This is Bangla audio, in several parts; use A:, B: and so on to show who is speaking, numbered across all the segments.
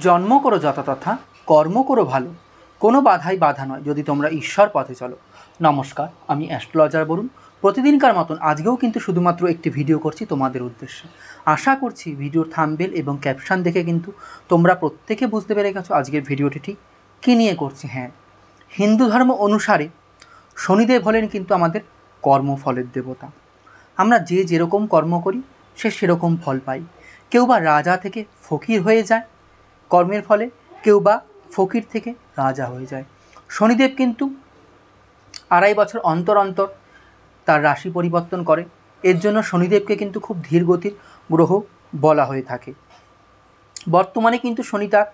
A: জন্ম করো যথাতথা, কর্ম করো ভালো, কোনো বাধাই বাধা নয় যদি তোমরা ঈশ্বর পথে চলো। নমস্কার, আমি অ্যাস্ট্রোলজার বরুণ। প্রতিদিনকার মতন আজকেও কিন্তু শুধুমাত্র একটি ভিডিও করছি তোমাদের উদ্দেশ্যে। আশা করছি ভিডিওর থাম্বনেল এবং ক্যাপশন দেখে কিন্তু তোমরা প্রত্যেকে বুঝতে পেরে গেছো আজকের ভিডিওটি ঠিক কী নিয়ে করছি। হ্যাঁ, হিন্দু ধর্ম অনুসারে শনিদেব হলেন কিন্তু আমাদের কর্মফলের দেবতা। আমরা যে যেরকম কর্ম করি সে সেরকম ফল পাই। কেউ বা রাজা থেকে ফকির হয়ে যায় কর্মের ফলে, কেউ বা ফকির থেকে রাজা হয়ে যায়। শনিদেব কিন্তু 2.5 বছর অন্তর অন্তর তার রাশি পরিবর্তন করে। এর জন্য শনিদেবকে কিন্তু খুব ধীর গতির গ্রহ বলা হয়ে থাকে। বর্তমানে কিন্তু শনি তার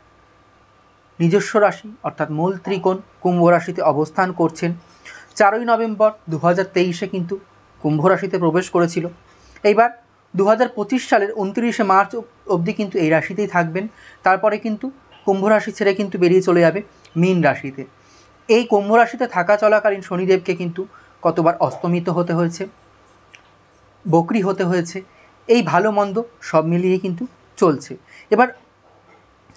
A: নিজস্ব রাশি অর্থাৎ মূল ত্রিকোণ কুম্ভ রাশিতে অবস্থান করছেন। 4ই নভেম্বর 2023 কিন্তু কুম্ভ রাশিতে প্রবেশ করেছিল। এইবার 2025 সালের 29শে মার্চ অবধি কিন্তু এই রাশিতেই থাকবেন। তারপরে কিন্তু কুম্ভ রাশি ছেড়ে কিন্তু বেরিয়ে চলে যাবে মীন রাশিতে। এই কুম্ভ রাশিতে থাকা চলাকালীন শনিদেবকে কিন্তু কতবার অস্তমিত হতে হয়েছে, বকরি হতে হয়েছে। এই ভালো মন্দ সব মিলিয়ে কিন্তু চলছে। এবার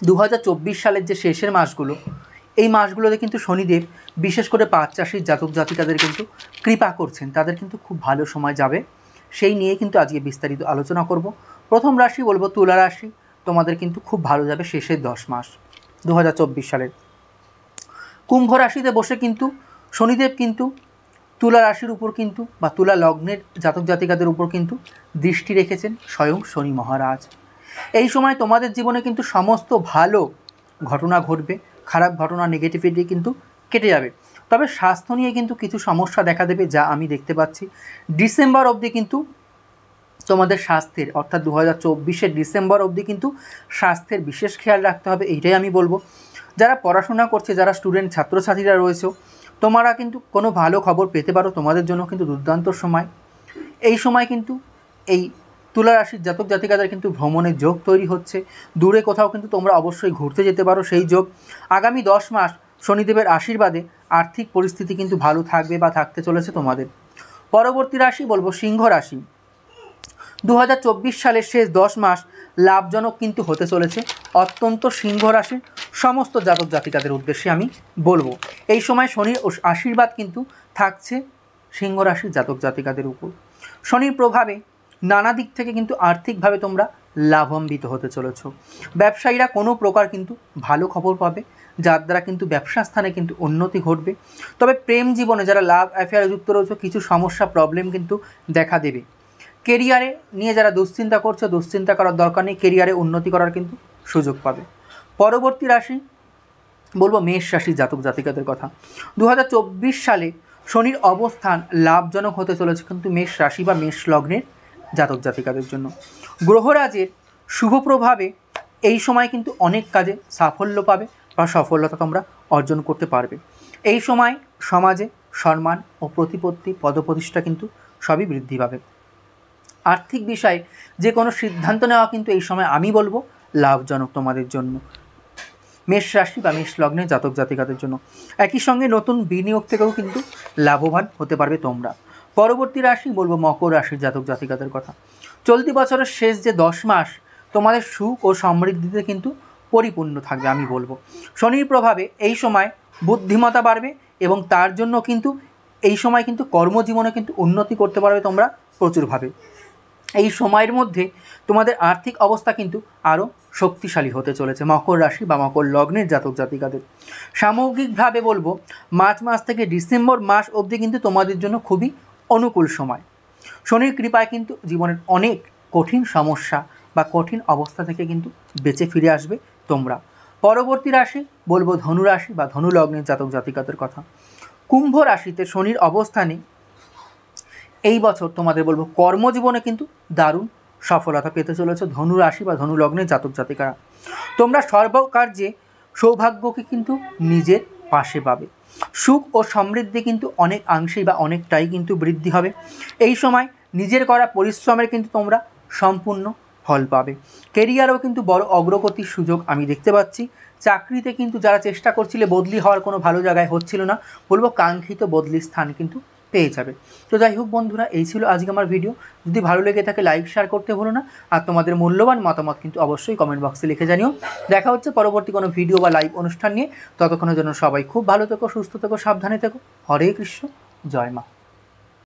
A: 2024 সালের যে শেষের মাসগুলো, এই মাসগুলোতে কিন্তু শনিদেব বিশেষ করে 5 রাশির জাতক জাতিকাদের কিন্তু কৃপা করছেন। তাদের কিন্তু খুব ভালো সময় যাবে। সেই নিয়ে কিন্তু আজকে বিস্তারিত আলোচনা করব। প্রথম রাশি বলবো তুলা রাশি। তোমাদের কিন্তু খুব ভালো যাবে শেষের 10 মাস 2024 সালের। কুম্ভ রাশিতে বসে কিন্তু শনিদেব কিন্তু তুলা রাশির উপর কিন্তু বা তুলা লগ্নের জাতক জাতিকাদের উপর কিন্তু দৃষ্টি রেখেছেন স্বয়ং শনি মহারাজ। এই সময় তোমাদের জীবনে কিন্তু সমস্ত ভালো ঘটনা ঘটবে, খারাপ ঘটনা নেগেটিভিটি কিন্তু কেটে যাবে। তবে স্বাস্থ্য নিয়ে কিন্তু কিছু সমস্যা দেখা দেবে, যা আমি দেখতে পাচ্ছি। ডিসেম্বর অবধি কিন্তু তোমাদের স্বাস্থ্যের অর্থাৎ 2024 ডিসেম্বর অবধি কিন্তু স্বাস্থ্যের বিশেষ খেয়াল রাখতে হবে, এইটাই আমি বলবো। যারা পড়াশোনা করছে, যারা স্টুডেন্ট ছাত্রছাত্রীরা রয়েছে, তোমরা কিন্তু কোনো ভালো খবর পেতে পারো। তোমাদের জন্য কিন্তু দুর্দান্ত সময়। এই সময় কিন্তু এই তুলা রাশির জাতক জাতিকাদের কিন্তু ভ্রমণের যোগ তৈরি হচ্ছে। দূরে কোথাও কিন্তু তোমরা অবশ্যই ঘুরতে যেতে পারো সেই যোগ। আগামী 10 মাস শনিদেবের আশীর্বাদে আর্থিক পরিস্থিতি কিন্তু ভালো থাকবে বা থাকতে চলেছে তোমাদের। পরবর্তী রাশি বলবো সিংহ রাশি। 2024 সালের শেষ 10 মাস লাভজনক কিন্তু হতে চলেছে অত্যন্ত সিংহ রাশির সমস্ত জাতক জাতিকাদের উদ্দেশ্যে আমি বলবো। এই সময় শনির আশীর্বাদ কিন্তু থাকছে সিংহ রাশির জাতক জাতিকাদের উপর। শনির প্রভাবে নানা দিক থেকে কিন্তু আর্থিকভাবে তোমরা লাভান্বিত হতে চলেছ। ব্যবসায়ীরা কোনো প্রকার কিন্তু ভালো খবর পাবে, যার দ্বারা কিন্তু ব্যবসা স্থানে কিন্তু উন্নতি ঘটবে। তবে প্রেম জীবনে যারা লাভ অ্যাফেয়ারে যুক্ত রয়েছে, কিছু সমস্যা প্রবলেম কিন্তু দেখা দেবে। কেরিয়ারে নিয়ে যারা দুশ্চিন্তা করছে, দুশ্চিন্তা করার দরকার নেই, কেরিয়ারে উন্নতি করার কিন্তু সুযোগ পাবে। পরবর্তী রাশি বলবো মেষ রাশির জাতক জাতিকাদের কথা। 2024 সালে শনির অবস্থান লাভজনক হতে চলেছে কিন্তু মেষ রাশি বা মেষ লগ্নের জাতক জাতিকাদের জন্য। গ্রহরাজের শুভ প্রভাবে এই সময় কিন্তু অনেক কাজে সাফল্য পাবে বা সফলতা তোমরা অর্জন করতে পারবে। এই সময় সমাজে সম্মান ও প্রতিপত্তি পদপ্রতিষ্ঠা কিন্তু সবই বৃদ্ধি পাবে। আর্থিক বিষয়ে যে কোনো সিদ্ধান্ত নেওয়া কিন্তু এই সময় আমি বলবো লাভজনক তোমাদের জন্য, মেষ রাশি বা মেষ লগ্নের জাতক জাতিকাদের জন্য। একই সঙ্গে নতুন বিনিয়োগ থেকেও কিন্তু লাভবান হতে পারবে তোমরা। পরবর্তী রাশি বলবো মকর রাশির জাতক জাতিকাদের কথা। চলতি বছরের শেষ যে 10 মাস তোমাদের সুখ ও সমৃদ্ধিতে কিন্তু পরিপূর্ণ থাকবে আমি বলবো। শনির প্রভাবে এই সময় বুদ্ধিমত্তা বাড়বে এবং তার জন্য কিন্তু এই সময় কিন্তু কর্মজীবনে কিন্তু উন্নতি করতে পারবে তোমরা প্রচুরভাবে। এই সময়ের মধ্যে তোমাদের আর্থিক অবস্থা কিন্তু আরও শক্তিশালী হতে চলেছে মকর রাশি বা মকর লগ্নের জাতক জাতিকাদের। সামগ্রিকভাবে বলবো মার্চ মাস থেকে ডিসেম্বর মাস অবধি কিন্তু তোমাদের জন্য খুবই অনুকূল সময়। শনির কৃপায় কিন্তু জীবনের অনেক কঠিন সমস্যা বা কঠিন অবস্থা থেকে কিন্তু বেঁচে ফিরে আসবে তোমরা। পরবর্তী রাশি বলবো ধনু রাশি বা ধনু লগ্নের জাতক জাতিকাদের কথা। কুম্ভ রাশিতে শনির অবস্থানে এই বছর তোমাদের বলবো কর্মজীবনে কিন্তু দারুণ সফলতা পেতে চলেছে ধনু রাশি বা ধনু লগ্নের জাতক জাতিকারা। তোমরা সর্বকার্যে সৌভাগ্যকে কিন্তু নিজের পাশে পাবে। সুখ ও সমৃদ্ধি কিন্তু অনেকাংশেই বা অনেকটাই কিন্তু বৃদ্ধি হবে। এই সময় নিজের করা পরিশ্রমের কিন্তু তোমরা সম্পূর্ণ ফল পাবে। কেরিয়ারেও কিন্তু বড় অগ্রগতির সুযোগ আমি দেখতে পাচ্ছি। চাকরিতে কিন্তু যারা চেষ্টা করছিলে বদলি হওয়ার কোনো ভালো জায়গায় হচ্ছিল না, বলবো কাঙ্ক্ষিত বদলির স্থান কিন্তু পেয়ে যাবে। তো যাই হোক বন্ধুরা, এই ছিল আজকে আমার ভিডিও। যদি ভালো লেগে থাকে লাইক শেয়ার করতে ভুলো না, আর তোমাদের মূল্যবান মতামত কিন্তু অবশ্যই কমেন্ট বক্সে লিখে জানিও। দেখা হচ্ছে পরবর্তী কোনো ভিডিও বা লাইভ অনুষ্ঠান নিয়ে। ততক্ষণের জন্য সবাই খুব ভালো থেকো, সুস্থ থেকো, সাবধানে থেকো। হরে কৃষ্ণ, জয় মা।